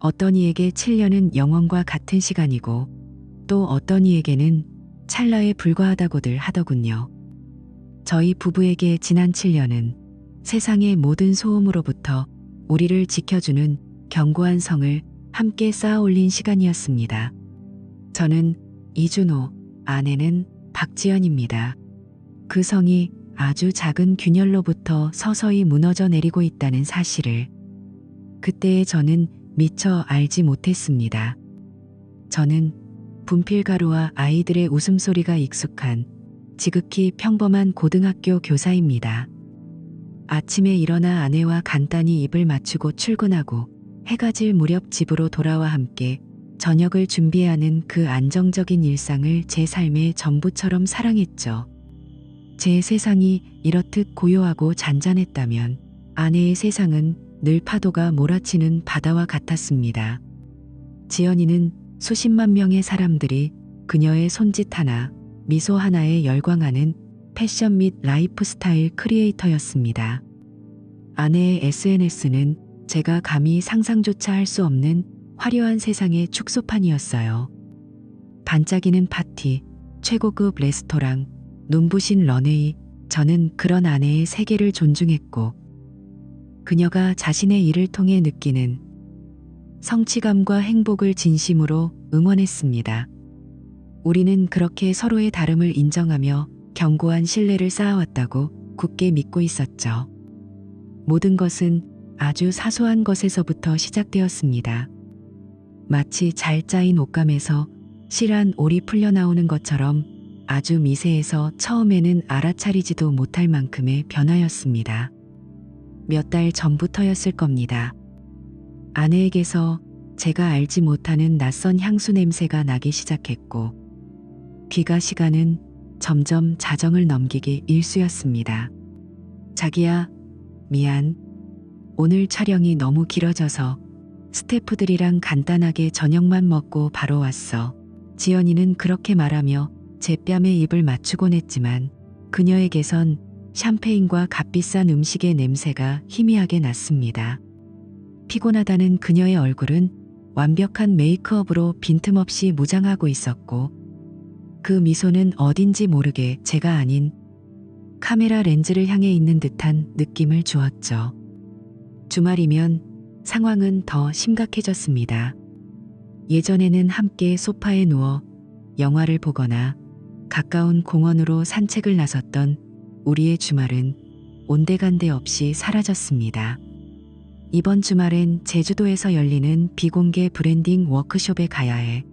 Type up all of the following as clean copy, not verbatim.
어떤 이에게 7년은 영원과 같은 시간이고 또 어떤 이에게는 찰나에 불과하다고들 하더군요. 저희 부부에게 지난 7년은 세상의 모든 소음으로부터 우리를 지켜주는 견고한 성을 함께 쌓아 올린 시간이었습니다. 저는 이준호, 아내는 박지연입니다. 그 성이 아주 작은 균열로부터 서서히 무너져 내리고 있다는 사실을 그때의 저는 미처 알지 못했습니다. 저는 분필가루와 아이들의 웃음소리가 익숙한 지극히 평범한 고등학교 교사입니다. 아침에 일어나 아내와 간단히 입을 맞추고 출근하고 해가 질 무렵 집으로 돌아와 함께 저녁을 준비하는 그 안정적인 일상을 제 삶의 전부처럼 사랑했죠. 제 세상이 이렇듯 고요하고 잔잔했다면 아내의 세상은 늘 파도가 몰아치는 바다와 같았습니다. 지연이는 수십만 명의 사람들이 그녀의 손짓 하나, 미소 하나에 열광하는 패션 및 라이프스타일 크리에이터였습니다. 아내의 SNS는 제가 감히 상상조차 할 수 없는 화려한 세상의 축소판이었어요. 반짝이는 파티, 최고급 레스토랑, 눈부신 런웨이, 저는 그런 아내의 세계를 존중했고 그녀가 자신의 일을 통해 느끼는 성취감과 행복을 진심으로 응원했습니다. 우리는 그렇게 서로의 다름을 인정하며 견고한 신뢰를 쌓아왔다고 굳게 믿고 있었죠. 모든 것은 아주 사소한 것에서부터 시작되었습니다. 마치 잘 짜인 옷감에서 실한 올이 풀려나오는 것처럼 아주 미세해서 처음에는 알아차리지도 못할 만큼의 변화였습니다. 몇 달 전부터였을 겁니다. 아내에게서 제가 알지 못하는 낯선 향수 냄새가 나기 시작했고 귀가 시간은 점점 자정을 넘기기 일쑤였습니다. 자기야, 미안. 오늘 촬영이 너무 길어져서 스태프들이랑 간단하게 저녁만 먹고 바로 왔어. 지연이는 그렇게 말하며 제 뺨에 입을 맞추곤 했지만 그녀에게선 샴페인과 값비싼 음식의 냄새가 희미하게 났습니다. 피곤하다는 그녀의 얼굴은 완벽한 메이크업으로 빈틈없이 무장하고 있었고 그 미소는 어딘지 모르게 제가 아닌 카메라 렌즈를 향해 있는 듯한 느낌을 주었죠. 주말이면 상황은 더 심각해졌습니다. 예전에는 함께 소파에 누워 영화를 보거나 가까운 공원으로 산책을 나섰던 우리의 주말은 온데간데 없이 사라졌습니다. 이번 주말엔 제주도에서 열리는 비공개 브랜딩 워크숍에 가야 해.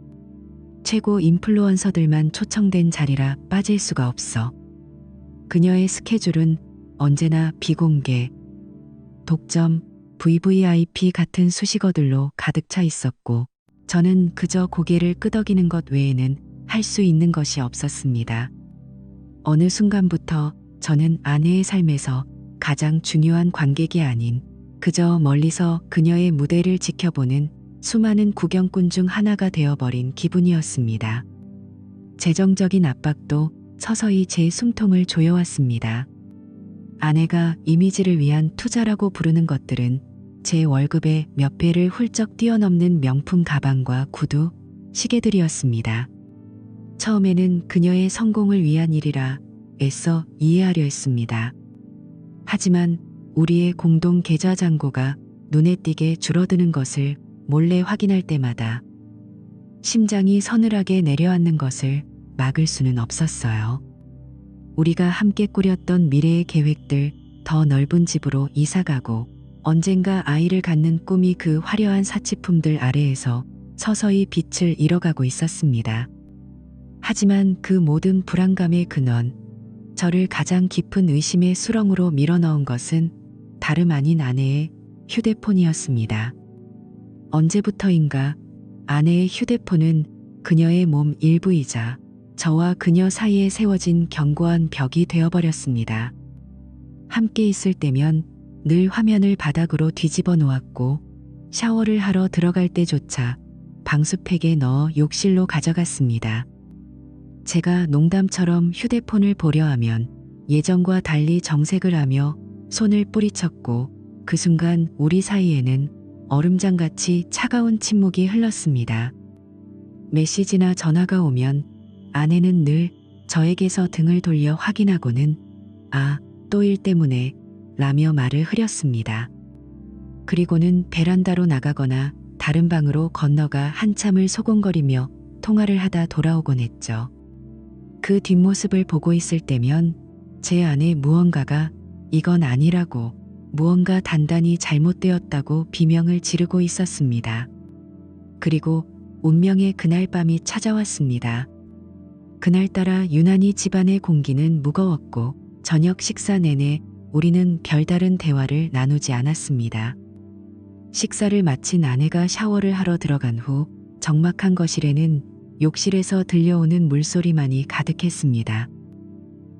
최고 인플루언서들만 초청된 자리라 빠질 수가 없어. 그녀의 스케줄은 언제나 비공개, 독점, VVIP 같은 수식어들로 가득 차 있었고 저는 그저 고개를 끄덕이는 것 외에는 할 수 있는 것이 없었습니다. 어느 순간부터 저는 아내의 삶에서 가장 중요한 관객이 아닌 그저 멀리서 그녀의 무대를 지켜보는 수많은 구경꾼 중 하나가 되어버린 기분이었습니다. 재정적인 압박도 서서히 제 숨통을 조여왔습니다. 아내가 이미지를 위한 투자라고 부르는 것들은 제 월급의 몇 배를 훌쩍 뛰어넘는 명품 가방과 구두, 시계들이었습니다. 처음에는 그녀의 성공을 위한 일이라 애써 이해하려 했습니다. 하지만 우리의 공동 계좌 잔고가 눈에 띄게 줄어드는 것을 몰래 확인할 때마다 심장이 서늘하게 내려앉는 것을 막을 수는 없었어요. 우리가 함께 꾸렸던 미래의 계획들, 더 넓은 집으로 이사가고 언젠가 아이를 갖는 꿈이 그 화려한 사치품들 아래에서 서서히 빛을 잃어가고 있었습니다. 하지만 그 모든 불안감의 근원, 저를 가장 깊은 의심의 수렁으로 밀어넣은 것은 다름 아닌 아내의 휴대폰이었습니다. 언제부터인가 아내의 휴대폰은 그녀의 몸 일부이자 저와 그녀 사이에 세워진 견고한 벽이 되어버렸습니다. 함께 있을 때면 늘 화면을 바닥으로 뒤집어 놓았고 샤워를 하러 들어갈 때조차 방수팩에 넣어 욕실로 가져갔습니다. 제가 농담처럼 휴대폰을 보려 하면 예전과 달리 정색을 하며 손을 뿌리쳤고 그 순간 우리 사이에는 얼음장같이 차가운 침묵이 흘렀습니다. 메시지나 전화가 오면 아내는 늘 저에게서 등을 돌려 확인하고는 "아, 또 일 때문에" 라며 말을 흐렸습니다. 그리고는 베란다로 나가거나 다른 방으로 건너가 한참을 소곤거리며 통화를 하다 돌아오곤 했죠. 그 뒷모습을 보고 있을 때면 제 안에 무언가가 "이건 아니라고", 무언가 단단히 잘못되었다고 비명을 지르고 있었습니다. 그리고 운명의 그날 밤이 찾아왔습니다. 그날따라 유난히 집안의 공기는 무거웠고 저녁 식사 내내 우리는 별다른 대화를 나누지 않았습니다. 식사를 마친 아내가 샤워를 하러 들어간 후 적막한 거실에는 욕실에서 들려오는 물소리만이 가득했습니다.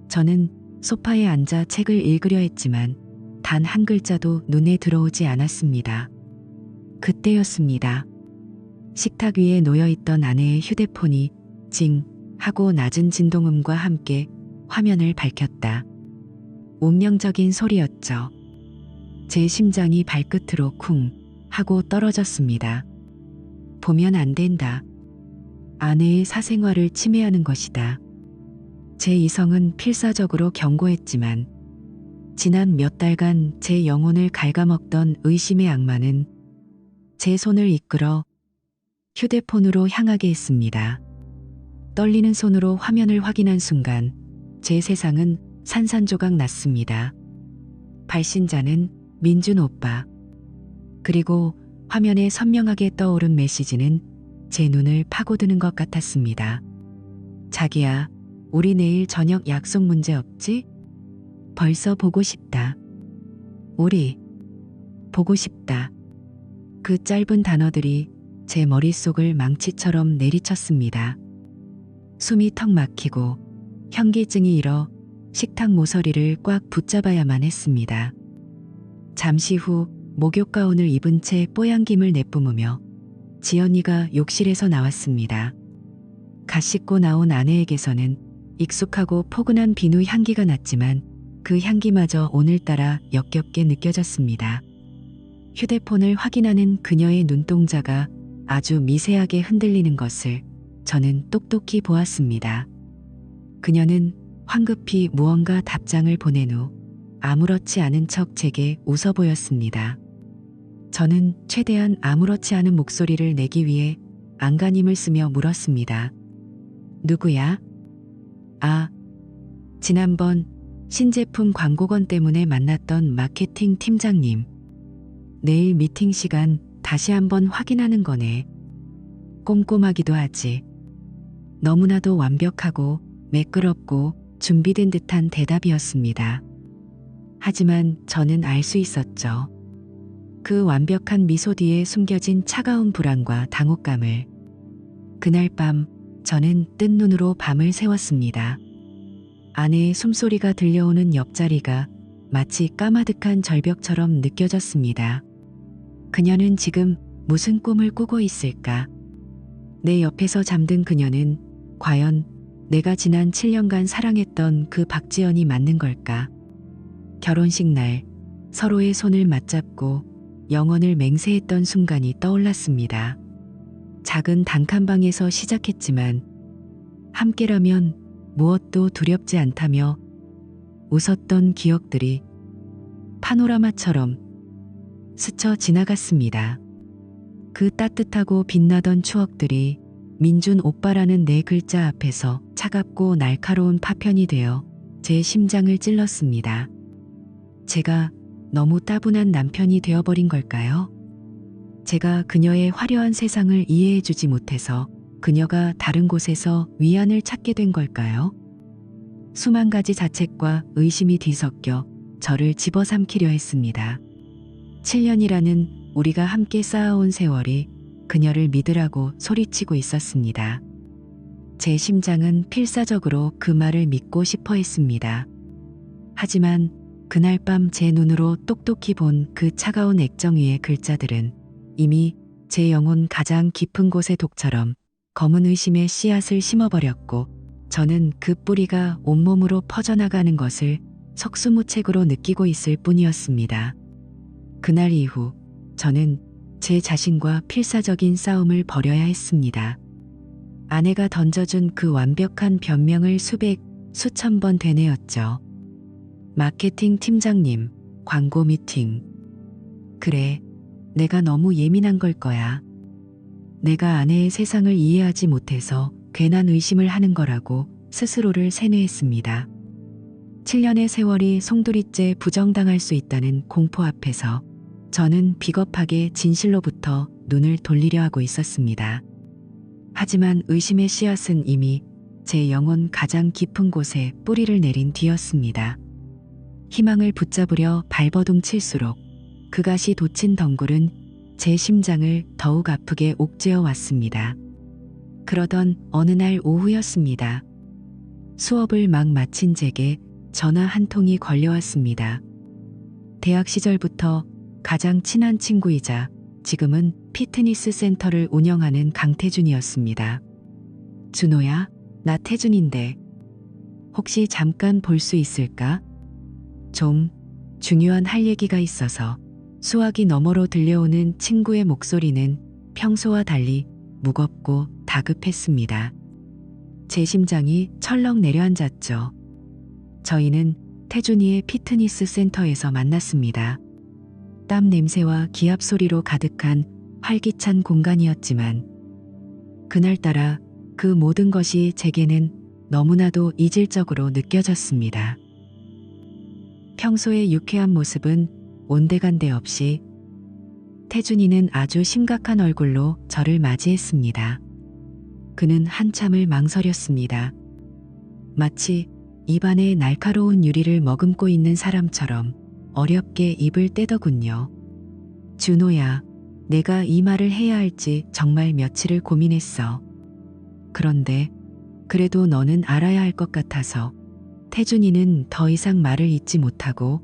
저는 소파에 앉아 책을 읽으려 했지만 단 한 글자도 눈에 들어오지 않았습니다. 그때였습니다. 식탁 위에 놓여있던 아내의 휴대폰이 징 하고 낮은 진동음과 함께 화면을 밝혔다. 운명적인 소리였죠. 제 심장이 발끝으로 쿵 하고 떨어졌습니다. 보면 안 된다. 아내의 사생활을 침해하는 것이다. 제 이성은 필사적으로 경고했지만 지난 몇 달간 제 영혼을 갉아먹던 의심의 악마는 제 손을 이끌어 휴대폰으로 향하게 했습니다. 떨리는 손으로 화면을 확인한 순간 제 세상은 산산조각 났습니다. 발신자는 민준 오빠. 그리고 화면에 선명하게 떠오른 메시지는 제 눈을 파고드는 것 같았습니다. "자기야, 우리 내일 저녁 약속 문제 없지? 벌써 보고 싶다. 우리 보고 싶다." 그 짧은 단어들이 제 머릿속을 망치처럼 내리쳤습니다. 숨이 턱 막히고 현기증이 일어 식탁 모서리를 꽉 붙잡아야만 했습니다. 잠시 후 목욕 가운을 입은 채 뽀얀김을 내뿜으며 지연이가 욕실에서 나왔습니다. 갓 씻고 나온 아내에게서는 익숙하고 포근한 비누 향기가 났지만 그 향기마저 오늘따라 역겹게 느껴졌습니다. 휴대폰을 확인하는 그녀의 눈동자가 아주 미세하게 흔들리는 것을 저는 똑똑히 보았습니다. 그녀는 황급히 무언가 답장을 보낸 후 아무렇지 않은 척 제게 웃어 보였습니다. 저는 최대한 아무렇지 않은 목소리를 내기 위해 안간힘을 쓰며 물었습니다. "누구야?" "아, 지난번 신제품 광고건 때문에 만났던 마케팅 팀장님. 내일 미팅 시간 다시 한번 확인하는 거네." 꼼꼼하기도 하지. 너무나도 완벽하고 매끄럽고 준비된 듯한 대답이었습니다. 하지만 저는 알 수 있었죠. 그 완벽한 미소 뒤에 숨겨진 차가운 불안과 당혹감을. 그날 밤 저는 뜬 눈으로 밤을 새웠습니다. 아내의 숨소리가 들려오는 옆자리가 마치 까마득한 절벽처럼 느껴졌습니다. 그녀는 지금 무슨 꿈을 꾸고 있을까? 내 옆에서 잠든 그녀는 과연 내가 지난 7년간 사랑했던 그 박지연이 맞는 걸까? 결혼식 날 서로의 손을 맞잡고 영원을 맹세했던 순간이 떠올랐습니다. 작은 단칸방에서 시작했지만 함께라면 무엇도 두렵지 않다며 웃었던 기억들이 파노라마처럼 스쳐 지나갔습니다. 그 따뜻하고 빛나던 추억들이 민준 오빠라는 네 글자 앞에서 차갑고 날카로운 파편이 되어 제 심장을 찔렀습니다. 제가 너무 따분한 남편이 되어버린 걸까요? 제가 그녀의 화려한 세상을 이해해주지 못해서 그녀가 다른 곳에서 위안을 찾게 된 걸까요? 수만 가지 자책과 의심이 뒤섞여 저를 집어삼키려 했습니다. 7년이라는 우리가 함께 쌓아온 세월이 그녀를 믿으라고 소리치고 있었습니다. 제 심장은 필사적으로 그 말을 믿고 싶어 했습니다. 하지만 그날 밤 제 눈으로 똑똑히 본 그 차가운 액정 위의 글자들은 이미 제 영혼 가장 깊은 곳의 독처럼 검은 의심의 씨앗을 심어버렸고 저는 그 뿌리가 온몸으로 퍼져나가는 것을 속수무책으로 느끼고 있을 뿐이었습니다. 그날 이후 저는 제 자신과 필사적인 싸움을 벌여야 했습니다. 아내가 던져준 그 완벽한 변명을 수백, 수천 번 되뇌었죠. 마케팅 팀장님, 광고 미팅. 그래, 내가 너무 예민한 걸 거야. 내가 아내의 세상을 이해하지 못해서 괜한 의심을 하는 거라고 스스로를 세뇌했습니다. 7년의 세월이 송두리째 부정당할 수 있다는 공포 앞에서 저는 비겁하게 진실로부터 눈을 돌리려 하고 있었습니다. 하지만 의심의 씨앗은 이미 제 영혼 가장 깊은 곳에 뿌리를 내린 뒤였습니다. 희망을 붙잡으려 발버둥 칠수록 그것이 돋친 덩굴은 제 심장을 더욱 아프게 옥죄어 왔습니다. 그러던 어느 날 오후였습니다. 수업을 막 마친 제게 전화 한 통이 걸려왔습니다. 대학 시절부터 가장 친한 친구이자 지금은 피트니스 센터를 운영하는 강태준이었습니다. 준호야, 나 태준인데 혹시 잠깐 볼 수 있을까? 좀 중요한 할 얘기가 있어서. 수화기 너머로 들려오는 친구의 목소리는 평소와 달리 무겁고 다급했습니다. 제 심장이 철렁 내려앉았죠. 저희는 태준이의 피트니스 센터에서 만났습니다. 땀 냄새와 기합 소리로 가득한 활기찬 공간이었지만 그날따라 그 모든 것이 제게는 너무나도 이질적으로 느껴졌습니다. 평소의 유쾌한 모습은 온데간데 없이 태준이는 아주 심각한 얼굴로 저를 맞이했습니다. 그는 한참을 망설였습니다. 마치 입안에 날카로운 유리를 머금고 있는 사람처럼 어렵게 입을 떼더군요. 준호야, 내가 이 말을 해야 할지 정말 며칠을 고민했어. 그런데 그래도 너는 알아야 할 것 같아서. 태준이는 더 이상 말을 잇지 못하고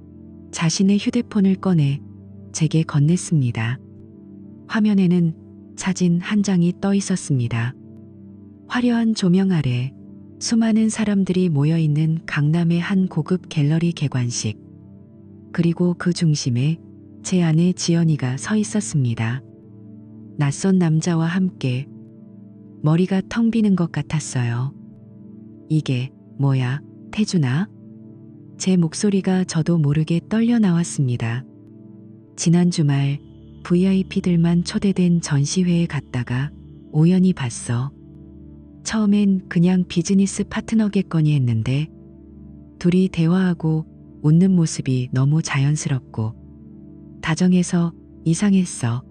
자신의 휴대폰을 꺼내 제게 건넸습니다. 화면에는 사진 한 장이 떠 있었습니다. 화려한 조명 아래 수많은 사람들이 모여있는 강남의 한 고급 갤러리 개관식. 그리고 그 중심에 제 아내 지연이가 서 있었습니다. 낯선 남자와 함께. 머리가 텅 비는 것 같았어요. 이게 뭐야, 태준아? 제 목소리가 저도 모르게 떨려 나왔습니다. 지난 주말 VIP들만 초대된 전시회에 갔다가 우연히 봤어. 처음엔 그냥 비즈니스 파트너겠거니 했는데 둘이 대화하고 웃는 모습이 너무 자연스럽고 다정해서 이상했어.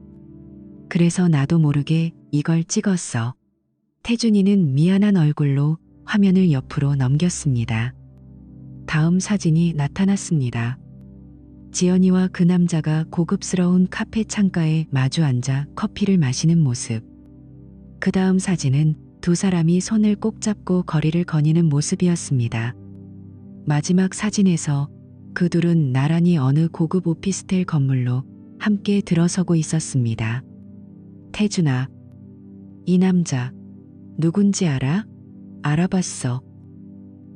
그래서 나도 모르게 이걸 찍었어. 태준이는 미안한 얼굴로 화면을 옆으로 넘겼습니다. 다음 사진이 나타났습니다. 지연이와 그 남자가 고급스러운 카페 창가에 마주 앉아 커피를 마시는 모습. 그 다음 사진은 두 사람이 손을 꼭 잡고 거리를 거니는 모습이었습니다. 마지막 사진에서 그 둘은 나란히 어느 고급 오피스텔 건물로 함께 들어서고 있었습니다. 태준아, 이 남자 누군지 알아? 알아봤어.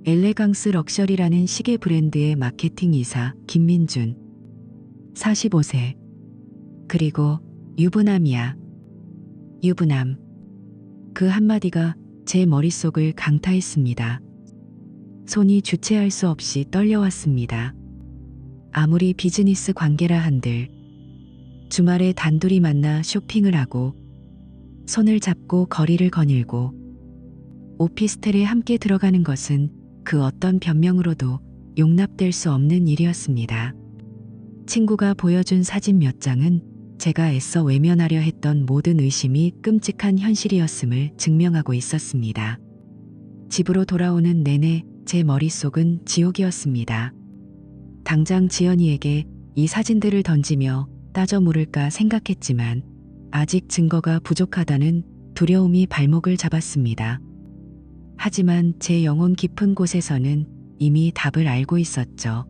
엘레강스 럭셔리라는 시계 브랜드의 마케팅 이사 김민준. 45세. 그리고 유부남이야. 유부남. 그 한마디가 제 머릿속을 강타했습니다. 손이 주체할 수 없이 떨려왔습니다. 아무리 비즈니스 관계라 한들 주말에 단둘이 만나 쇼핑을 하고 손을 잡고 거리를 거닐고 오피스텔에 함께 들어가는 것은 그 어떤 변명으로도 용납될 수 없는 일이었습니다. 친구가 보여준 사진 몇 장은 제가 애써 외면하려 했던 모든 의심이 끔찍한 현실이었음을 증명하고 있었습니다. 집으로 돌아오는 내내 제 머릿속은 지옥이었습니다. 당장 지연이에게 이 사진들을 던지며 따져 물을까 생각했지만 아직 증거가 부족하다는 두려움이 발목을 잡았습니다. 하지만 제 영혼 깊은 곳에서는 이미 답을 알고 있었죠.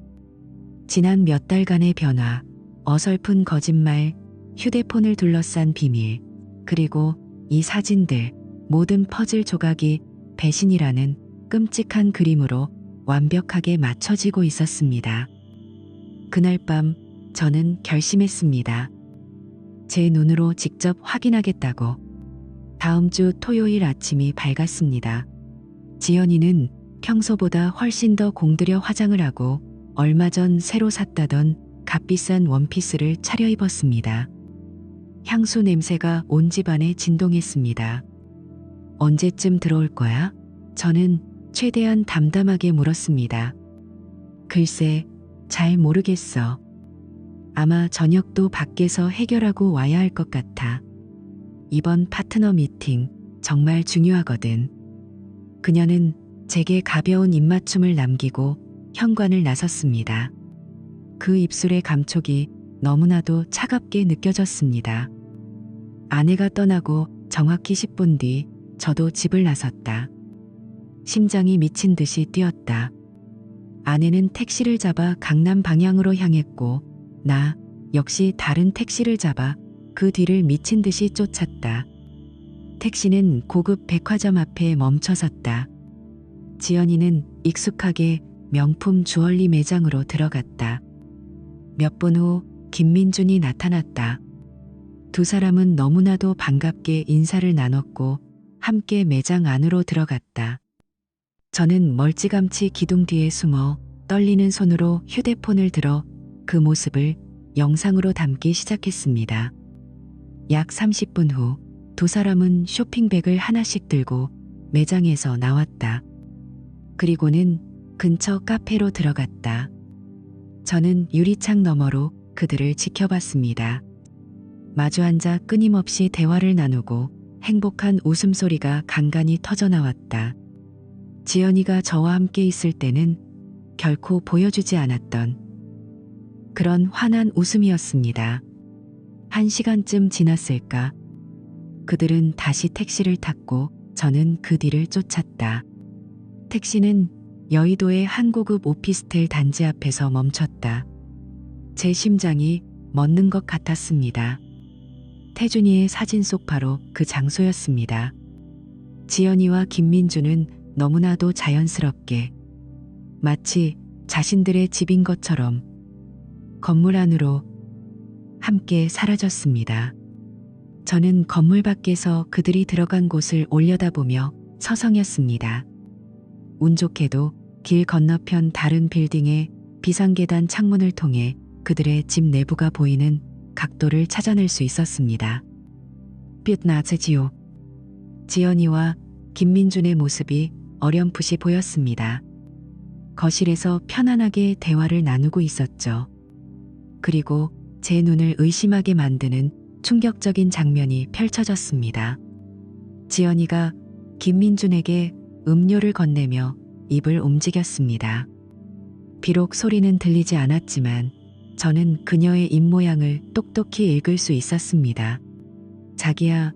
지난 몇 달간의 변화, 어설픈 거짓말, 휴대폰을 둘러싼 비밀, 그리고 이 사진들, 모든 퍼즐 조각이 배신이라는 끔찍한 그림으로 완벽하게 맞춰지고 있었습니다. 그날 밤 저는 결심했습니다. 제 눈으로 직접 확인하겠다고. 다음 주 토요일 아침이 밝았습니다. 지연이는 평소보다 훨씬 더 공들여 화장을 하고 얼마 전 새로 샀다던 값비싼 원피스를 차려입었습니다. 향수 냄새가 온 집안에 진동했습니다. 언제쯤 들어올 거야? 저는 최대한 담담하게 물었습니다. 글쎄, 잘 모르겠어. 아마 저녁도 밖에서 해결하고 와야 할 것 같아. 이번 파트너 미팅 정말 중요하거든. 그녀는 제게 가벼운 입맞춤을 남기고 현관을 나섰습니다. 그 입술의 감촉이 너무나도 차갑게 느껴졌습니다. 아내가 떠나고 정확히 10분 뒤 저도 집을 나섰다. 심장이 미친 듯이 뛰었다. 아내는 택시를 잡아 강남 방향으로 향했고 나 역시 다른 택시를 잡아 그 뒤를 미친 듯이 쫓았다. 택시는 고급 백화점 앞에 멈춰섰다. 지연이는 익숙하게 명품 주얼리 매장으로 들어갔다. 몇 분 후 김민준이 나타났다. 두 사람은 너무나도 반갑게 인사를 나눴고 함께 매장 안으로 들어갔다. 저는 멀찌감치 기둥 뒤에 숨어 떨리는 손으로 휴대폰을 들어 그 모습을 영상으로 담기 시작했습니다. 약 30분 후 두 사람은 쇼핑백을 하나씩 들고 매장에서 나왔다. 그리고는 근처 카페로 들어갔다. 저는 유리창 너머로 그들을 지켜봤습니다. 마주 앉아 끊임없이 대화를 나누고 행복한 웃음소리가 간간히 터져나왔다. 지연이가 저와 함께 있을 때는 결코 보여주지 않았던 그런 환한 웃음이었습니다. 1시간쯤 지났을까? 그들은 다시 택시를 탔고 저는 그 뒤를 쫓았다. 택시는 여의도의 한 고급 오피스텔 단지 앞에서 멈췄다. 제 심장이 멎는 것 같았습니다. 태준이의 사진 속 바로 그 장소였습니다. 지연이와 김민주는 너무나도 자연스럽게 마치 자신들의 집인 것처럼 건물 안으로 함께 사라졌습니다. 저는 건물 밖에서 그들이 들어간 곳을 올려다보며 서성였습니다. 운 좋게도 길 건너편 다른 빌딩의 비상계단 창문을 통해 그들의 집 내부가 보이는 각도를 찾아낼 수 있었습니다. 빛나지요. 지연이와 김민준의 모습이 어렴풋이 보였습니다. 거실에서 편안하게 대화를 나누고 있었죠. 그리고 제 눈을 의심하게 만드는 충격적인 장면이 펼쳐졌습니다. 지연이가 김민준에게 음료를 건네며 입을 움직였습니다. 비록 소리는 들리지 않았지만 저는 그녀의 입모양을 똑똑히 읽을 수 있었습니다. 자기야,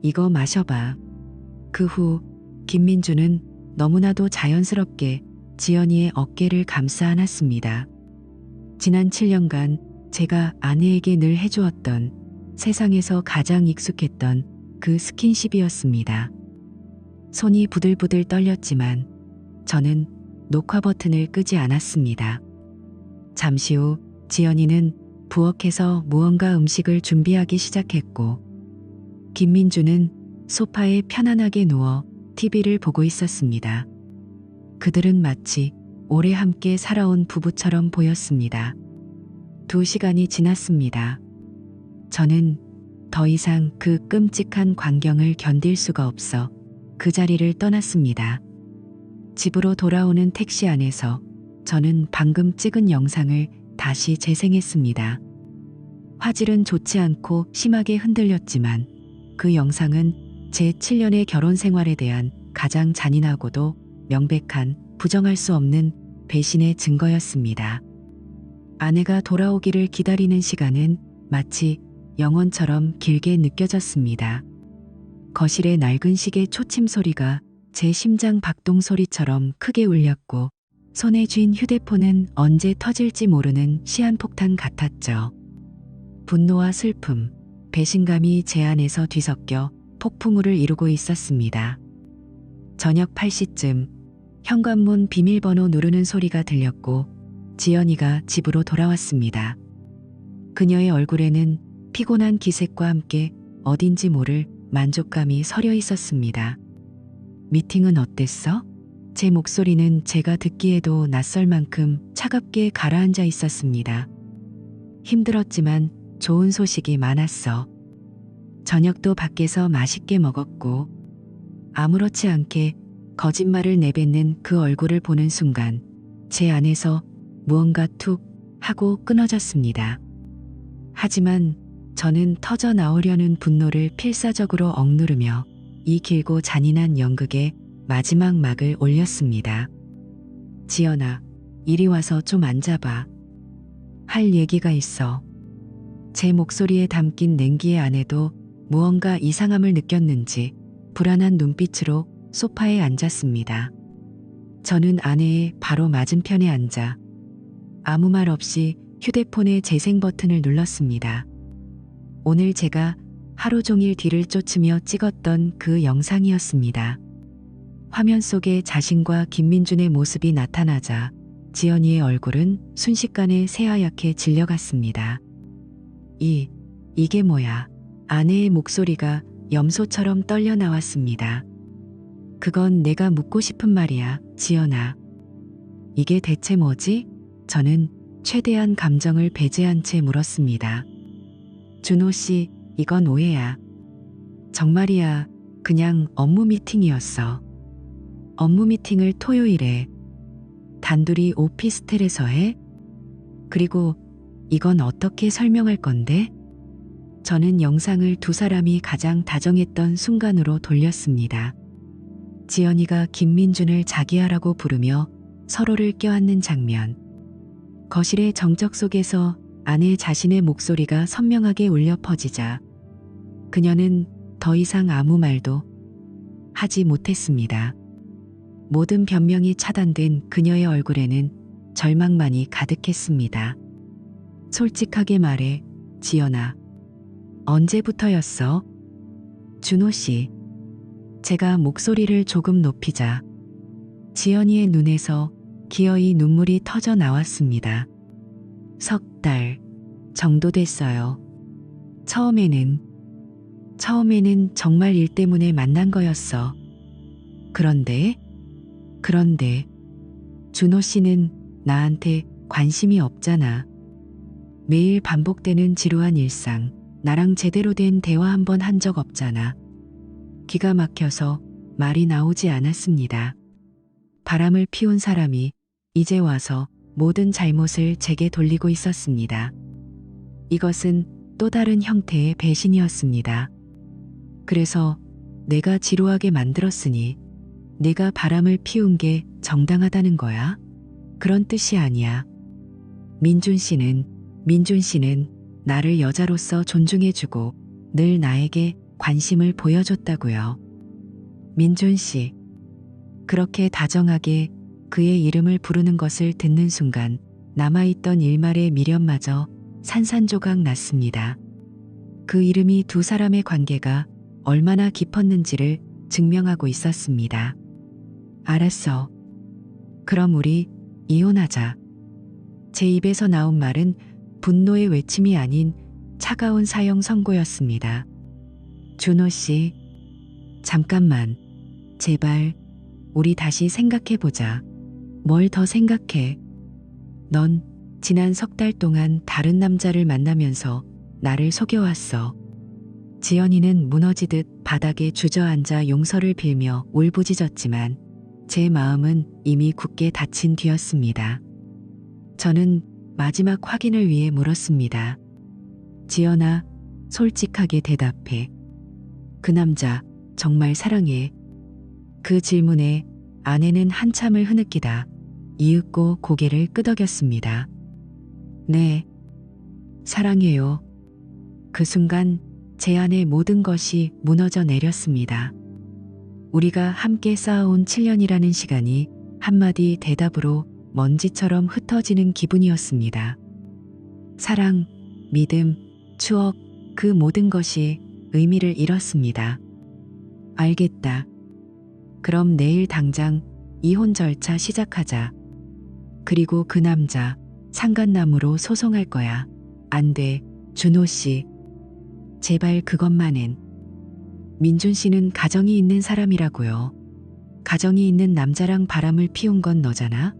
이거 마셔봐. 그 후 김민준은 너무나도 자연스럽게 지연이의 어깨를 감싸 안았습니다. 지난 7년간 제가 아내에게 늘 해주었던 세상에서 가장 익숙했던 그 스킨십이었습니다. 손이 부들부들 떨렸지만 저는 녹화 버튼을 끄지 않았습니다. 잠시 후 지연이는 부엌에서 무언가 음식을 준비하기 시작했고 김민주는 소파에 편안하게 누워 TV를 보고 있었습니다. 그들은 마치 오래 함께 살아온 부부처럼 보였습니다. 2시간이 지났습니다. 저는 더 이상 그 끔찍한 광경을 견딜 수가 없어 그 자리를 떠났습니다. 집으로 돌아오는 택시 안에서 저는 방금 찍은 영상을 다시 재생했습니다. 화질은 좋지 않고 심하게 흔들렸지만 그 영상은 제 7년의 결혼 생활에 대한 가장 잔인하고도 명백한 부정할 수 없는 배신의 증거였습니다. 아내가 돌아오기를 기다리는 시간은 마치 영원처럼 길게 느껴졌습니다. 거실의 낡은 시계 초침 소리가 제 심장 박동 소리처럼 크게 울렸고 손에 쥔 휴대폰은 언제 터질지 모르는 시한폭탄 같았죠. 분노와 슬픔, 배신감이 제 안에서 뒤섞여 폭풍우를 이루고 있었습니다. 저녁 8시쯤 현관문 비밀번호 누르는 소리가 들렸고 지연이가 집으로 돌아왔습니다. 그녀의 얼굴에는 피곤한 기색과 함께 어딘지 모를 만족감이 서려 있었습니다. 미팅은 어땠어? 제 목소리는 제가 듣기에도 낯설 만큼 차갑게 가라앉아 있었습니다. 힘들었지만 좋은 소식이 많았어. 저녁도 밖에서 맛있게 먹었고, 아무렇지 않게 거짓말을 내뱉는 그 얼굴을 보는 순간 제 안에서 무언가 툭 하고 끊어졌습니다. 하지만 저는 터져 나오려는 분노를 필사적으로 억누르며 이 길고 잔인한 연극의 마지막 막을 올렸습니다. 지연아, 이리 와서 좀 앉아봐. 할 얘기가 있어. 제 목소리에 담긴 냉기의 안에도 무언가 이상함을 느꼈는지 불안한 눈빛으로 소파에 앉았습니다. 저는 아내의 바로 맞은편에 앉아 아무 말 없이 휴대폰의 재생 버튼을 눌렀습니다. 오늘 제가 하루 종일 뒤를 쫓으며 찍었던 그 영상이었습니다. 화면 속에 자신과 김민준의 모습이 나타나자 지연이의 얼굴은 순식간에 새하얗게 질려갔습니다. 이게 뭐야? 아내의 목소리가 염소처럼 떨려 나왔습니다. 그건 내가 묻고 싶은 말이야, 지연아. 이게 대체 뭐지? 저는 최대한 감정을 배제한 채 물었습니다. 준호 씨, 이건 오해야. 정말이야, 그냥 업무 미팅이었어. 업무 미팅을 토요일에 단둘이 오피스텔에서 해? 그리고 이건 어떻게 설명할 건데? 저는 영상을 두 사람이 가장 다정했던 순간으로 돌렸습니다. 지연이가 김민준을 자기야라고 부르며 서로를 껴안는 장면. 거실의 정적 속에서 아내 자신의 목소리가 선명하게 울려 퍼지자 그녀는 더 이상 아무 말도 하지 못했습니다. 모든 변명이 차단된 그녀의 얼굴에는 절망만이 가득했습니다. 솔직하게 말해, 지연아. 언제부터였어? 준호 씨. 제가 목소리를 조금 높이자 지연이의 눈에서 기어이 눈물이 터져 나왔습니다. 석 달 정도 됐어요. 처음에는 정말 일 때문에 만난 거였어. 그런데 준호 씨는 나한테 관심이 없잖아. 매일 반복되는 지루한 일상, 나랑 제대로 된 대화 한 번 한 적 없잖아. 기가 막혀서 말이 나오지 않았습니다. 바람을 피운 사람이 이제 와서 모든 잘못을 제게 돌리고 있었습니다. 이것은 또 다른 형태의 배신이었습니다. 그래서 내가 지루하게 만들었으니 내가 바람을 피운 게 정당하다는 거야? 그런 뜻이 아니야. 민준 씨는 나를 여자로서 존중해주고 늘 나에게 관심을 보여줬다고요. 민준 씨. 그렇게 다정하게 그의 이름을 부르는 것을 듣는 순간 남아있던 일말의 미련마저 산산조각 났습니다. 그 이름이 두 사람의 관계가 얼마나 깊었는지를 증명하고 있었습니다. 알았어. 그럼 우리 이혼하자. 제 입에서 나온 말은 분노의 외침이 아닌 차가운 사형 선고였습니다. 준호 씨, 잠깐만. 제발 우리 다시 생각해보자. 뭘 더 생각해? 넌 지난 석 달 동안 다른 남자를 만나면서 나를 속여왔어. 지연이는 무너지듯 바닥에 주저앉아 용서를 빌며 울부짖었지만 제 마음은 이미 굳게 닫힌 뒤였습니다. 저는 마지막 확인을 위해 물었습니다. 지연아, 솔직하게 대답해. 그 남자 정말 사랑해? 그 질문에 아내는 한참을 흐느끼다 이윽고 고개를 끄덕였습니다. 네, 사랑해요. 그 순간 제 안의 모든 것이 무너져 내렸습니다. 우리가 함께 쌓아온 7년이라는 시간이 한마디 대답으로 먼지처럼 흩어지는 기분이었습니다. 사랑, 믿음, 추억, 그 모든 것이 의미를 잃었습니다. 알겠다. 그럼 내일 당장 이혼 절차 시작하자. 그리고 그 남자 상간남으로 소송할 거야. 안 돼, 준호 씨. 제발 그것만은. 민준 씨는 가정이 있는 사람이라고요. 가정이 있는 남자랑 바람을 피운 건 너잖아?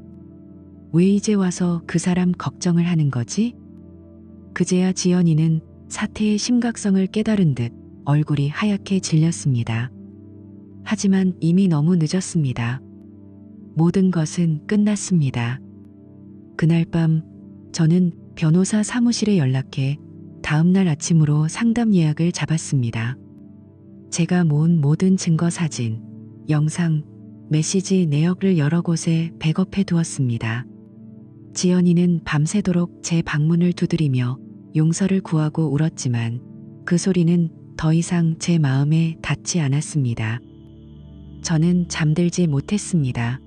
왜 이제 와서 그 사람 걱정을 하는 거지? 그제야 지연이는 사태의 심각성을 깨달은 듯 얼굴이 하얗게 질렸습니다. 하지만 이미 너무 늦었습니다. 모든 것은 끝났습니다. 그날 밤 저는 변호사 사무실에 연락해 다음날 아침으로 상담 예약을 잡았습니다. 제가 모은 모든 증거 사진, 영상, 메시지 내역을 여러 곳에 백업해 두었습니다. 지연이는 밤새도록 제 방문을 두드리며 용서를 구하고 울었지만 그 소리는 더 이상 제 마음에 닿지 않았습니다. 저는 잠들지 못했습니다.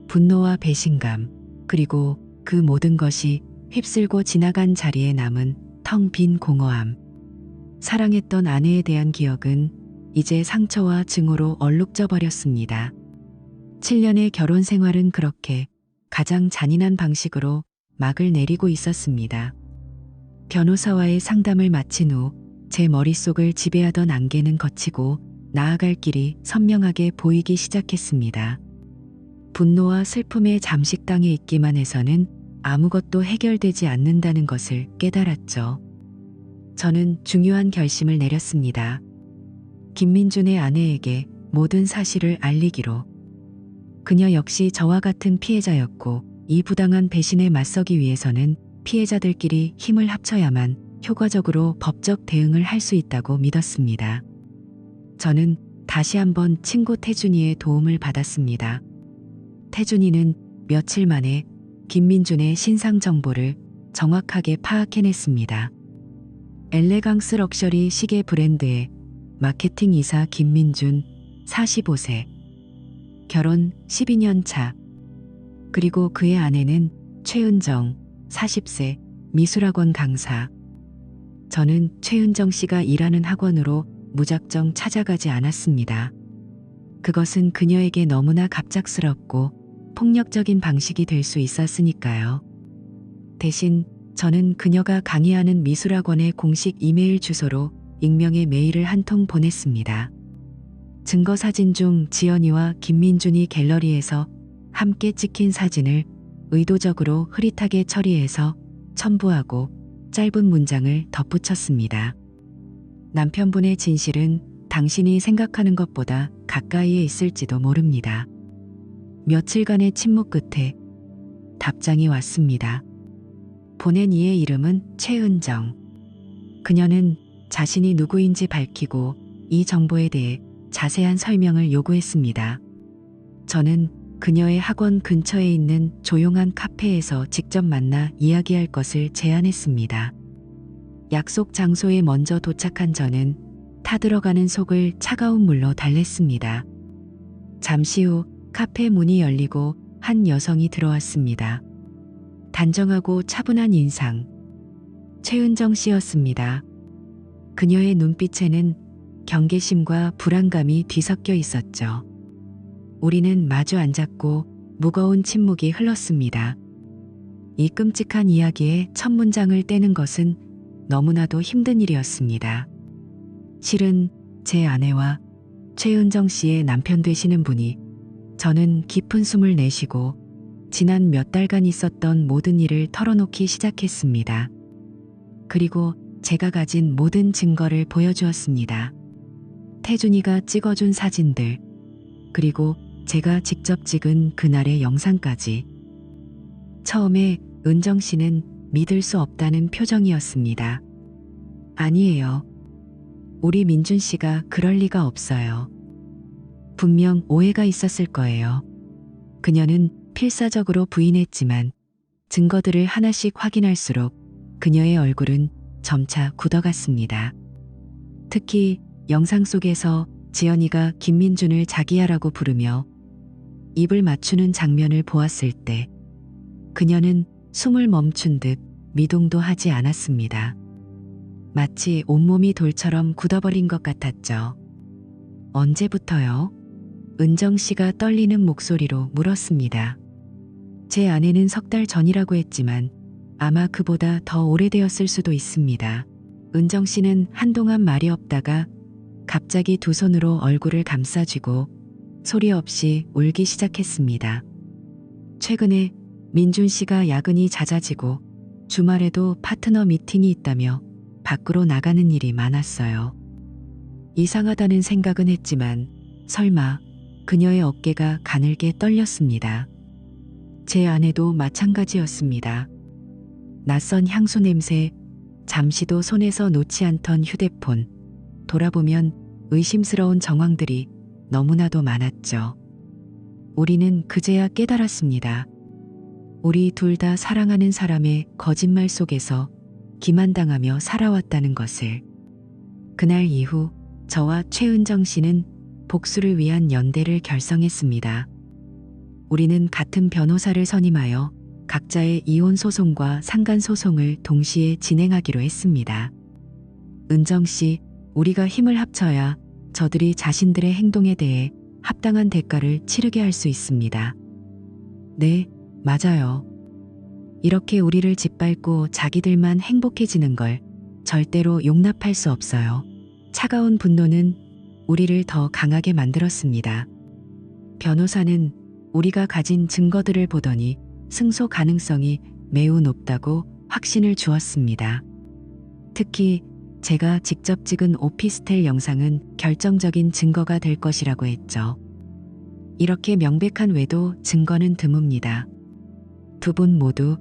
분노와 배신감, 그리고 그 모든 것이 휩쓸고 지나간 자리에 남은 텅 빈 공허함. 사랑했던 아내에 대한 기억은 이제 상처와 증오로 얼룩져 버렸습니다. 7년의 결혼 생활은 그렇게 가장 잔인한 방식으로 막을 내리고 있었습니다. 변호사와의 상담을 마친 후 제 머릿속을 지배하던 안개는 걷히고 나아갈 길이 선명하게 보이기 시작했습니다. 분노와 슬픔에 잠식당해 있기만 해서는 아무것도 해결되지 않는다는 것을 깨달았죠. 저는 중요한 결심을 내렸습니다. 김민준의 아내에게 모든 사실을 알리기로. 그녀 역시 저와 같은 피해자였고 이 부당한 배신에 맞서기 위해서는 피해자들끼리 힘을 합쳐야만 효과적으로 법적 대응을 할 수 있다고 믿었습니다. 저는 다시 한번 친구 태준이의 도움을 받았습니다. 태준이는 며칠 만에 김민준의 신상 정보를 정확하게 파악해냈습니다. 엘레강스 럭셔리 시계 브랜드의 마케팅 이사 김민준 45세, 결혼 12년 차, 그리고 그의 아내는 최은정 40세 미술학원 강사. 저는 최은정 씨가 일하는 학원으로 무작정 찾아가지 않았습니다. 그것은 그녀에게 너무나 갑작스럽고 폭력적인 방식이 될 수 있었으니까요. 대신 저는 그녀가 강의하는 미술학원의 공식 이메일 주소로 익명의 메일을 한 통 보냈습니다. 증거 사진 중 지연이와 김민준이 갤러리에서 함께 찍힌 사진을 의도적으로 흐릿하게 처리해서 첨부하고 짧은 문장을 덧붙였습니다. 남편분의 진실은 당신이 생각하는 것보다 가까이에 있을지도 모릅니다. 며칠간의 침묵 끝에 답장이 왔습니다. 보낸 이의 이름은 최은정. 그녀는 자신이 누구인지 밝히고 이 정보에 대해 자세한 설명을 요구했습니다. 저는 그녀의 학원 근처에 있는 조용한 카페에서 직접 만나 이야기할 것을 제안했습니다. 약속 장소에 먼저 도착한 저는 타들어가는 속을 차가운 물로 달랬습니다. 잠시 후 카페 문이 열리고 한 여성이 들어왔습니다. 단정하고 차분한 인상. 최은정 씨였습니다. 그녀의 눈빛에는 경계심과 불안감이 뒤섞여 있었죠. 우리는 마주 앉았고 무거운 침묵이 흘렀습니다. 이 끔찍한 이야기의 첫 문장을 떼는 것은 너무나도 힘든 일이었습니다. 실은 제 아내와 최은정 씨의 남편 되시는 분이 저는 깊은 숨을 내쉬고 지난 몇 달간 있었던 모든 일을 털어놓기 시작했습니다. 그리고 제가 가진 모든 증거를 보여주었습니다. 태준이가 찍어준 사진들, 그리고 제가 직접 찍은 그날의 영상까지. 처음에 은정 씨는 믿을 수 없다는 표정이었습니다. 아니에요. 우리 민준 씨가 그럴 리가 없어요. 분명 오해가 있었을 거예요. 그녀는 필사적으로 부인했지만 증거들을 하나씩 확인할수록 그녀의 얼굴은 점차 굳어갔습니다. 특히 영상 속에서 지연이가 김민준을 자기야라고 부르며 입을 맞추는 장면을 보았을 때 그녀는 숨을 멈춘 듯 미동도 하지 않았습니다. 마치 온몸이 돌처럼 굳어버린 것 같았죠. 언제부터요? 은정 씨가 떨리는 목소리로 물었습니다. 제 아내는 석 달 전이라고 했지만 아마 그보다 더 오래되었을 수도 있습니다. 은정 씨는 한동안 말이 없다가 갑자기 두 손으로 얼굴을 감싸쥐고 소리 없이 울기 시작했습니다. 최근에 민준 씨가 야근이 잦아지고 주말에도 파트너 미팅이 있다며 밖으로 나가는 일이 많았어요. 이상하다는 생각은 했지만 설마 그녀의 어깨가 가늘게 떨렸습니다. 제 아내도 마찬가지였습니다. 낯선 향수 냄새, 잠시도 손에서 놓지 않던 휴대폰, 돌아보면 의심스러운 정황들이 너무나도 많았죠. 우리는 그제야 깨달았습니다. 우리 둘 다 사랑하는 사람의 거짓말 속에서 기만당하며 살아왔다는 것을. 그날 이후 저와 최은정 씨는 복수를 위한 연대를 결성했습니다. 우리는 같은 변호사를 선임하여 각자의 이혼 소송과 상간 소송을 동시에 진행하기로 했습니다. 은정 씨, 우리가 힘을 합쳐야 저들이 자신들의 행동에 대해 합당한 대가를 치르게 할 수 있습니다. 네, 맞아요. 이렇게 우리를 짓밟고 자기들만 행복해지는 걸 절대로 용납할 수 없어요. 차가운 분노는 우리를 더 강하게 만들었습니다. 변호사는 우리가 가진 증거들을 보더니 승소 가능성이 매우 높다고 확신을 주었습니다. 특히 제가 직접 찍은 오피스텔 영상은 결정적인 증거가 될 것이라고 했죠. 이렇게 명백한 외도 증거는 드뭅니다. 두 분 모두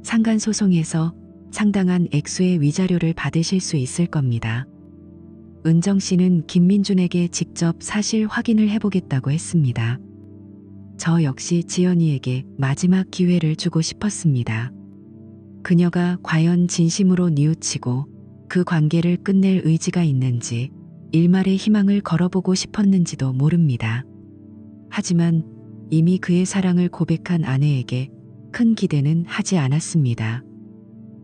상간소송에서 상당한 액수의 위자료를 받으실 수 있을 겁니다. 은정 씨는 김민준에게 직접 사실 확인을 해보겠다고 했습니다. 저 역시 지연이에게 마지막 기회를 주고 싶었습니다. 그녀가 과연 진심으로 뉘우치고 그 관계를 끝낼 의지가 있는지 일말의 희망을 걸어보고 싶었는지도 모릅니다. 하지만 이미 그의 사랑을 고백한 아내에게 큰 기대는 하지 않았습니다.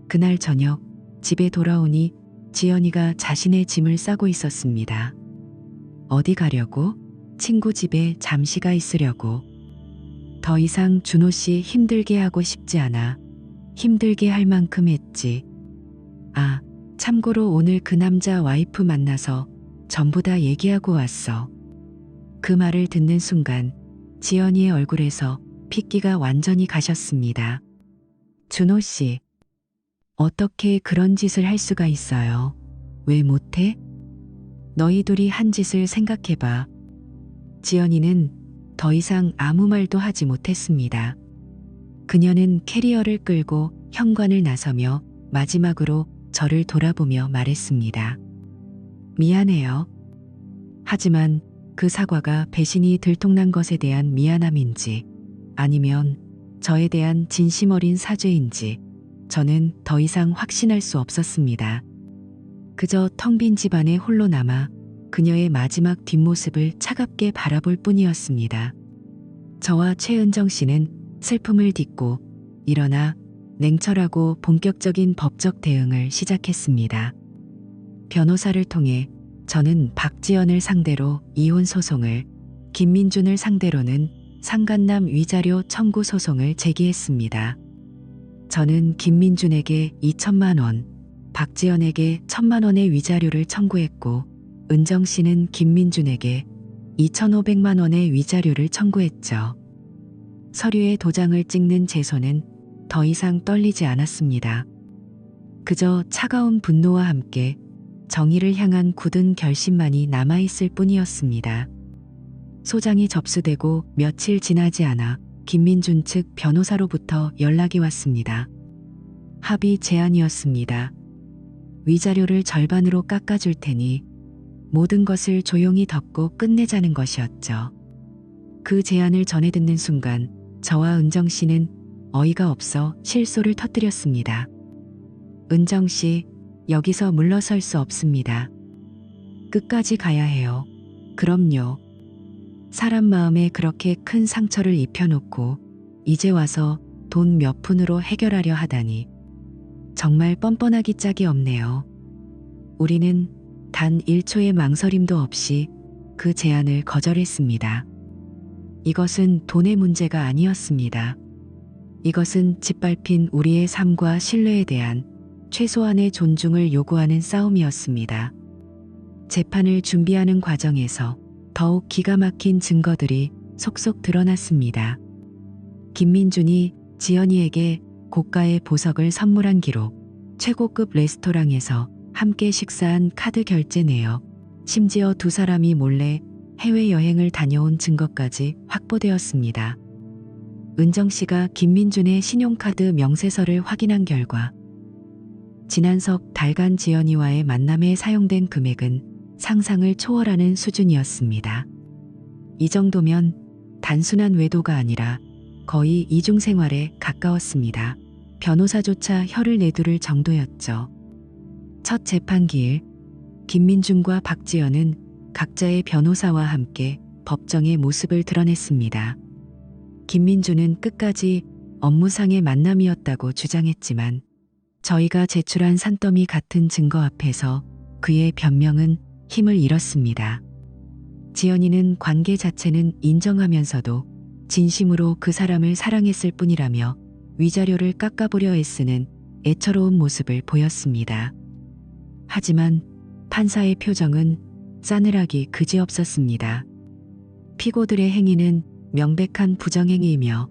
그날 저녁 집에 돌아오니 지연이가 자신의 짐을 싸고 있었습니다. 어디 가려고? 친구 집에 잠시 가 있으려고. 더 이상 준호 씨 힘들게 하고 싶지 않아. 힘들게 할 만큼 했지. 아, 참고로 오늘 그 남자 와이프 만나서 전부 다 얘기하고 왔어. 그 말을 듣는 순간 지연이의 얼굴에서 핏기가 완전히 가셨습니다. 준호 씨, 어떻게 그런 짓을 할 수가 있어요? 왜 못해? 너희 둘이 한 짓을 생각해봐. 지연이는 더 이상 아무 말도 하지 못했습니다. 그녀는 캐리어를 끌고 현관을 나서며 마지막으로 저를 돌아보며 말했습니다. 미안해요. 하지만 그 사과가 배신이 들통난 것에 대한 미안함인지 아니면 저에 대한 진심 어린 사죄인지 저는 더 이상 확신할 수 없었습니다. 그저 텅 빈 집안에 홀로 남아 그녀의 마지막 뒷모습을 차갑게 바라볼 뿐이었습니다. 저와 최은정 씨는 슬픔을 딛고 일어나 냉철하고 본격적인 법적 대응을 시작했습니다. 변호사를 통해 저는 박지연을 상대로 이혼 소송을, 김민준을 상대로는 상간남 위자료 청구 소송을 제기했습니다. 저는 김민준에게 2천만 원, 박지연에게 1천만 원의 위자료를 청구했고 은정 씨는 김민준에게 2,500만 원의 위자료를 청구했죠. 서류에 도장을 찍는 제 손은 더 이상 떨리지 않았습니다. 그저 차가운 분노와 함께 정의를 향한 굳은 결심만이 남아있을 뿐이었습니다. 소장이 접수되고 며칠 지나지 않아 김민준 측 변호사로부터 연락이 왔습니다. 합의 제안이었습니다. 위자료를 절반으로 깎아줄 테니 모든 것을 조용히 덮고 끝내자는 것이었죠. 그 제안을 전해 듣는 순간 저와 은정 씨는 어이가 없어 실소를 터뜨렸습니다. 은정 씨, 여기서 물러설 수 없습니다. 끝까지 가야 해요. 그럼요. 사람 마음에 그렇게 큰 상처를 입혀놓고 이제 와서 돈 몇 푼으로 해결하려 하다니 정말 뻔뻔하기 짝이 없네요. 우리는 단 1초의 망설임도 없이 그 제안을 거절했습니다. 이것은 돈의 문제가 아니었습니다. 이것은 짓밟힌 우리의 삶과 신뢰에 대한 최소한의 존중을 요구하는 싸움이었습니다. 재판을 준비하는 과정에서 더욱 기가 막힌 증거들이 속속 드러났습니다. 김민준이 지연이에게 고가의 보석을 선물한 기록, 최고급 레스토랑에서 함께 식사한 카드 결제 내역, 심지어 두 사람이 몰래 해외여행을 다녀온 증거까지 확보되었습니다. 은정 씨가 김민준의 신용카드 명세서를 확인한 결과 지난 석 달간 지연이와의 만남에 사용된 금액은 상상을 초월하는 수준이었습니다. 이 정도면 단순한 외도가 아니라 거의 이중생활에 가까웠습니다. 변호사조차 혀를 내두를 정도였죠. 첫 재판기일 김민준과 박지연은 각자의 변호사와 함께 법정의 모습을 드러냈습니다. 김민준은 끝까지 업무상의 만남이었다고 주장했지만 저희가 제출한 산더미 같은 증거 앞에서 그의 변명은 힘을 잃었습니다. 지연이는 관계 자체는 인정하면서도 진심으로 그 사람을 사랑했을 뿐이라며 위자료를 깎아보려 애쓰는 애처로운 모습을 보였습니다. 하지만 판사의 표정은 싸늘하기 그지없었습니다. 피고들의 행위는 명백한 부정행위이며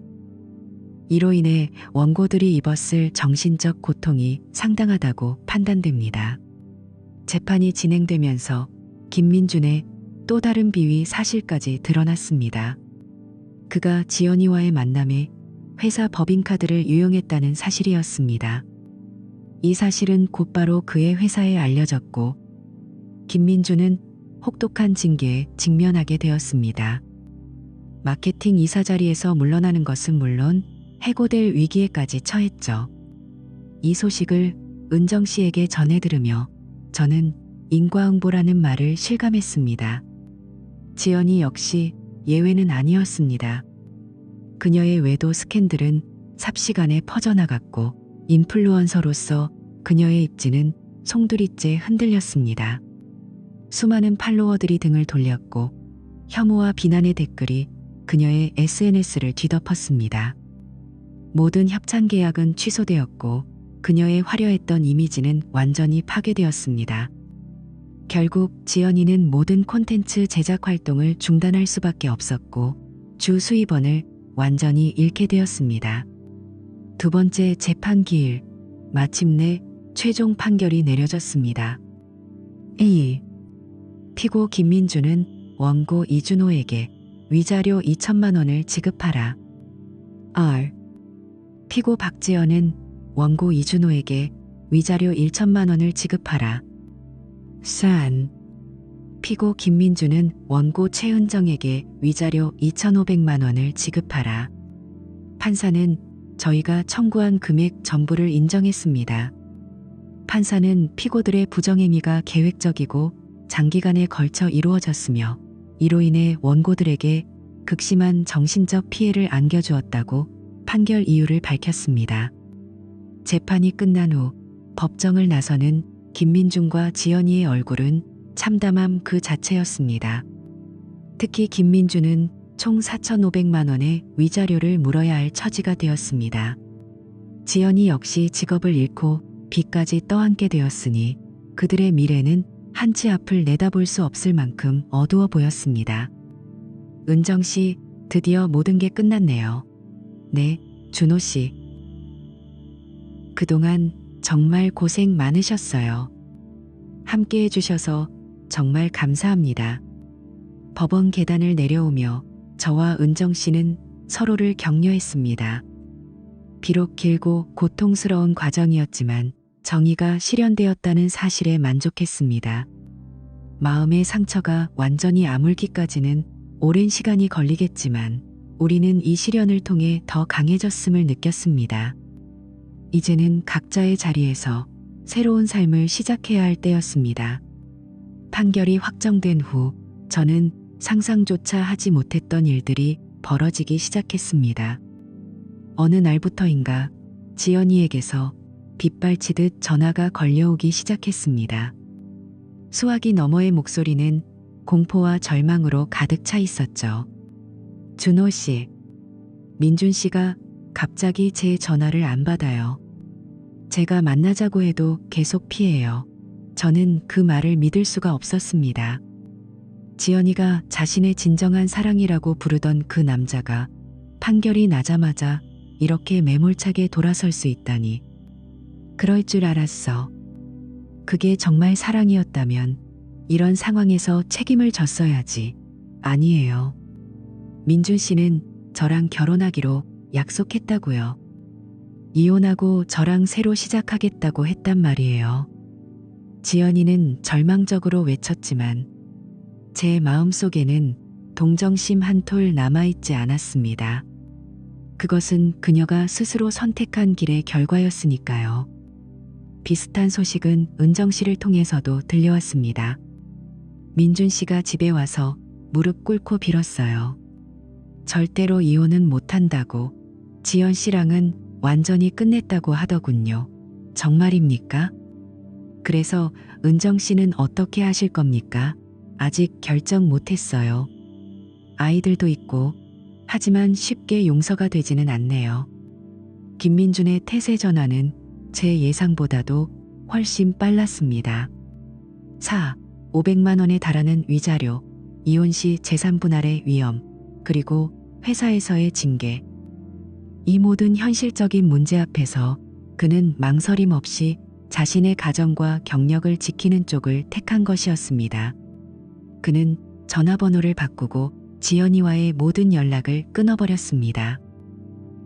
이로 인해 원고들이 입었을 정신적 고통이 상당하다고 판단됩니다. 재판이 진행되면서 김민준의 또 다른 비위 사실까지 드러났습니다. 그가 지연이와의 만남에 회사 법인카드를 유용했다는 사실이었습니다. 이 사실은 곧바로 그의 회사에 알려졌고 김민준은 혹독한 징계에 직면하게 되었습니다. 마케팅 이사 자리에서 물러나는 것은 물론 해고될 위기에까지 처했죠. 이 소식을 은정 씨에게 전해 들으며 저는 인과응보라는 말을 실감했습니다. 지연이 역시 예외는 아니었습니다. 그녀의 외도 스캔들은 삽시간에 퍼져나갔고 인플루언서로서 그녀의 입지는 송두리째 흔들렸습니다. 수많은 팔로워들이 등을 돌렸고 혐오와 비난의 댓글이 그녀의 SNS를 뒤덮었습니다. 모든 협찬 계약은 취소되었고 그녀의 화려했던 이미지는 완전히 파괴되었습니다. 결국 지연이는 모든 콘텐츠 제작 활동을 중단할 수밖에 없었고 주 수입원을 완전히 잃게 되었습니다. 두 번째 재판 기일, 마침내 최종 판결이 내려졌습니다. A. 피고 김민준은 원고 이준호에게 위자료 2천만 원을 지급하라. R. 피고 박지연은 원고 이준호에게 위자료 1천만 원을 지급하라. 산. 피고 김민준은 원고 최은정에게 위자료 2,500만 원을 지급하라. 판사는 저희가 청구한 금액 전부를 인정했습니다. 판사는 피고들의 부정행위가 계획적이고 장기간에 걸쳐 이루어졌으며 이로 인해 원고들에게 극심한 정신적 피해를 안겨주었다고 판결 이유를 밝혔습니다. 재판이 끝난 후 법정을 나서는 김민준과 지연이의 얼굴은 참담함 그 자체였습니다. 특히 김민준은 총 4,500만 원의 위자료를 물어야 할 처지가 되었습니다. 지연이 역시 직업을 잃고 빚까지 떠안게 되었으니 그들의 미래는 한치 앞을 내다볼 수 없을 만큼 어두워 보였습니다. 은정 씨, 드디어 모든 게 끝났네요. 네, 준호 씨. 그동안 정말 고생 많으셨어요. 함께 해주셔서 정말 감사합니다. 법원 계단을 내려오며 저와 은정 씨는 서로를 격려했습니다. 비록 길고 고통스러운 과정이었지만 정의가 실현되었다는 사실에 만족했습니다. 마음의 상처가 완전히 아물기까지는 오랜 시간이 걸리겠지만 우리는 이 실현을 통해 더 강해졌음을 느꼈습니다. 이제는 각자의 자리에서 새로운 삶을 시작해야 할 때였습니다. 판결이 확정된 후 저는 상상조차 하지 못했던 일들이 벌어지기 시작했습니다. 어느 날부터인가 지연이에게서 빗발치듯 전화가 걸려오기 시작했습니다. 수화기 너머의 목소리는 공포와 절망으로 가득 차 있었죠. 준호 씨, 민준 씨가 갑자기 제 전화를 안 받아요. 제가 만나자고 해도 계속 피해요. 저는 그 말을 믿을 수가 없었습니다. 지연이가 자신의 진정한 사랑이라고 부르던 그 남자가 판결이 나자마자 이렇게 매몰차게 돌아설 수 있다니. 그럴 줄 알았어. 그게 정말 사랑이었다면 이런 상황에서 책임을 졌어야지. 아니에요. 민준 씨는 저랑 결혼하기로 약속했다고요. 이혼하고 저랑 새로 시작하겠다고 했단 말이에요. 지연이는 절망적으로 외쳤지만 제 마음속에는 동정심 한 톨 남아있지 않았습니다. 그것은 그녀가 스스로 선택한 길의 결과였으니까요. 비슷한 소식은 은정 씨를 통해서도 들려왔습니다. 민준 씨가 집에 와서 무릎 꿇고 빌었어요. 절대로 이혼은 못한다고, 지연 씨랑은 완전히 끝냈다고 하더군요. 정말입니까? 그래서 은정 씨는 어떻게 하실 겁니까? 아직 결정 못했어요. 아이들도 있고, 하지만 쉽게 용서가 되지는 않네요. 김민준의 태세 전환은 제 예상보다도 훨씬 빨랐습니다. 500만 원에 달하는 위자료, 이혼 시 재산 분할의 위험, 그리고 회사에서의 징계. 이 모든 현실적인 문제 앞에서 그는 망설임 없이 자신의 가정과 경력을 지키는 쪽을 택한 것이었습니다. 그는 전화번호를 바꾸고 지연이와의 모든 연락을 끊어버렸습니다.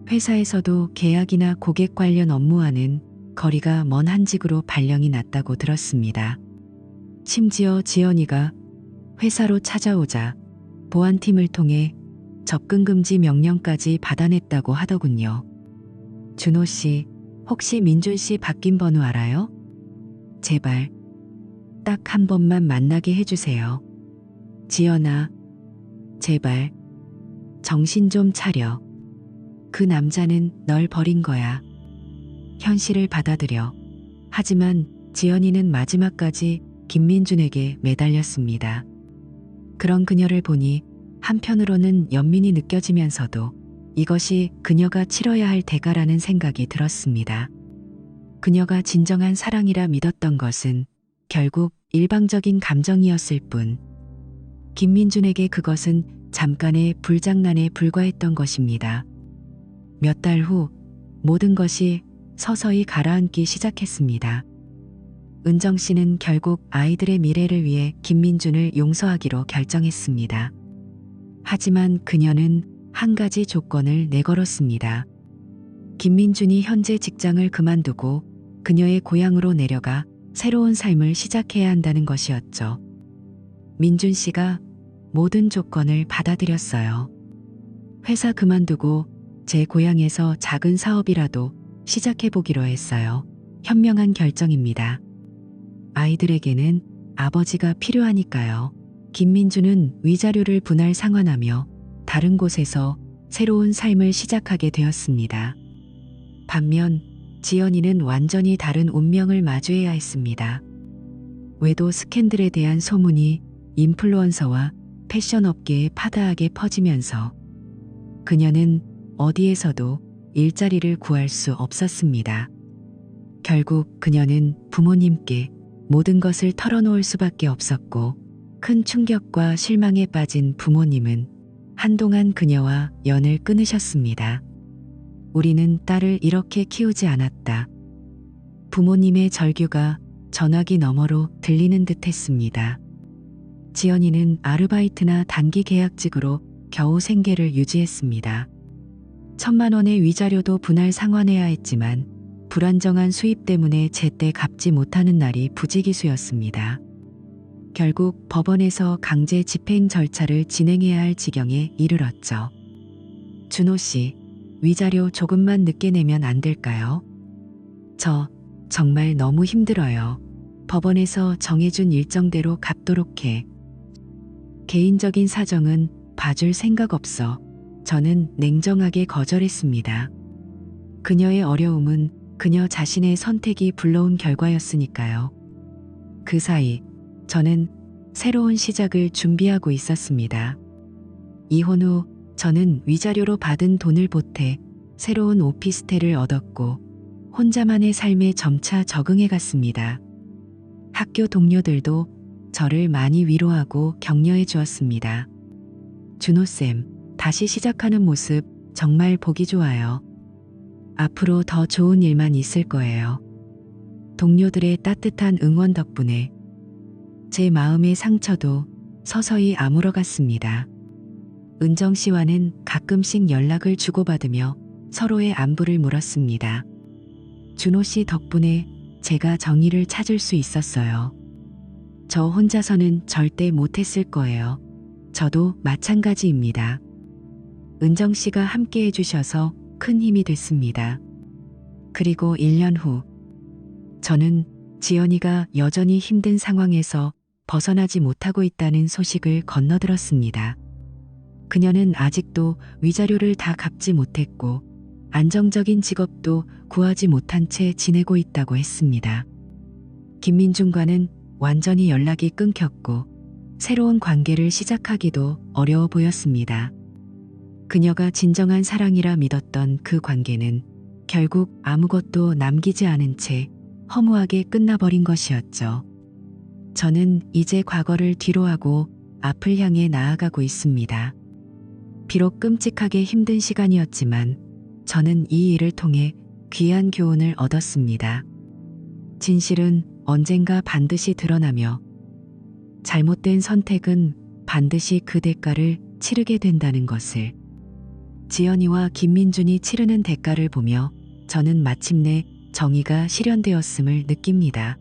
회사에서도 계약이나 고객 관련 업무와는 거리가 먼 한직으로 발령이 났다고 들었습니다. 심지어 지연이가 회사로 찾아오자 보안팀을 통해 접근 금지 명령까지 받아냈다고 하더군요. 준호 씨, 혹시 민준 씨 바뀐 번호 알아요? 제발 딱 한 번만 만나게 해주세요. 지연아, 제발 정신 좀 차려. 그 남자는 널 버린 거야. 현실을 받아들여. 하지만 지연이는 마지막까지 김민준에게 매달렸습니다. 그런 그녀를 보니 한편으로는 연민이 느껴지면서도 이것이 그녀가 치러야 할 대가라는 생각이 들었습니다. 그녀가 진정한 사랑이라 믿었던 것은 결국 일방적인 감정이었을 뿐, 김민준에게 그것은 잠깐의 불장난에 불과했던 것입니다. 몇 달 후 모든 것이 서서히 가라앉기 시작했습니다. 은정 씨는 결국 아이들의 미래를 위해 김민준을 용서하기로 결정했습니다. 하지만 그녀는 한 가지 조건을 내걸었습니다. 김민준이 현재 직장을 그만두고 그녀의 고향으로 내려가 새로운 삶을 시작해야 한다는 것이었죠. 민준 씨가 모든 조건을 받아들였어요. 회사 그만두고 제 고향에서 작은 사업이라도 시작해보기로 했어요. 현명한 결정입니다. 아이들에게는 아버지가 필요하니까요. 김민준은 위자료를 분할 상환하며 다른 곳에서 새로운 삶을 시작하게 되었습니다. 반면 지연이는 완전히 다른 운명을 마주해야 했습니다. 외도 스캔들에 대한 소문이 인플루언서와 패션 업계에 파다하게 퍼지면서 그녀는 어디에서도 일자리를 구할 수 없었습니다. 결국 그녀는 부모님께 모든 것을 털어놓을 수밖에 없었고, 큰 충격과 실망에 빠진 부모님은 한동안 그녀와 연을 끊으셨습니다. 우리는 딸을 이렇게 키우지 않았다. 부모님의 절규가 전화기 너머로 들리는 듯 했습니다. 지연이는 아르바이트나 단기 계약직으로 겨우 생계를 유지했습니다. 1,000만 원의 위자료도 분할 상환해야 했지만 불안정한 수입 때문에 제때 갚지 못하는 날이 부지기수였습니다. 결국 법원에서 강제 집행 절차를 진행해야 할 지경에 이르렀죠. 준호 씨, 위자료 조금만 늦게 내면 안 될까요? 저 정말 너무 힘들어요. 법원에서 정해준 일정대로 갚도록 해. 개인적인 사정은 봐줄 생각 없어. 저는 냉정하게 거절했습니다. 그녀의 어려움은 그녀 자신의 선택이 불러온 결과였으니까요. 그 사이 저는 새로운 시작을 준비하고 있었습니다. 이혼 후 저는 위자료로 받은 돈을 보태 새로운 오피스텔을 얻었고 혼자만의 삶에 점차 적응해 갔습니다. 학교 동료들도 저를 많이 위로하고 격려해 주었습니다. 준호쌤, 다시 시작하는 모습 정말 보기 좋아요. 앞으로 더 좋은 일만 있을 거예요. 동료들의 따뜻한 응원 덕분에 제 마음의 상처도 서서히 아물어갔습니다. 은정 씨와는 가끔씩 연락을 주고받으며 서로의 안부를 물었습니다. 준호 씨 덕분에 제가 정의를 찾을 수 있었어요. 저 혼자서는 절대 못했을 거예요. 저도 마찬가지입니다. 은정 씨가 함께 해주셔서 큰 힘이 됐습니다. 그리고 1년 후, 저는 지연이가 여전히 힘든 상황에서 벗어나지 못하고 있다는 소식을 건너들었습니다. 그녀는 아직도 위자료를 다 갚지 못했고 안정적인 직업도 구하지 못한 채 지내고 있다고 했습니다. 김민준과는 완전히 연락이 끊겼고 새로운 관계를 시작하기도 어려워 보였습니다. 그녀가 진정한 사랑이라 믿었던 그 관계는 결국 아무것도 남기지 않은 채 허무하게 끝나버린 것이었죠. 저는 이제 과거를 뒤로하고 앞을 향해 나아가고 있습니다. 비록 끔찍하게 힘든 시간이었지만 저는 이 일을 통해 귀한 교훈을 얻었습니다. 진실은 언젠가 반드시 드러나며 잘못된 선택은 반드시 그 대가를 치르게 된다는 것을, 지연이와 김민준이 치르는 대가를 보며 저는 마침내 정의가 실현되었음을 느낍니다.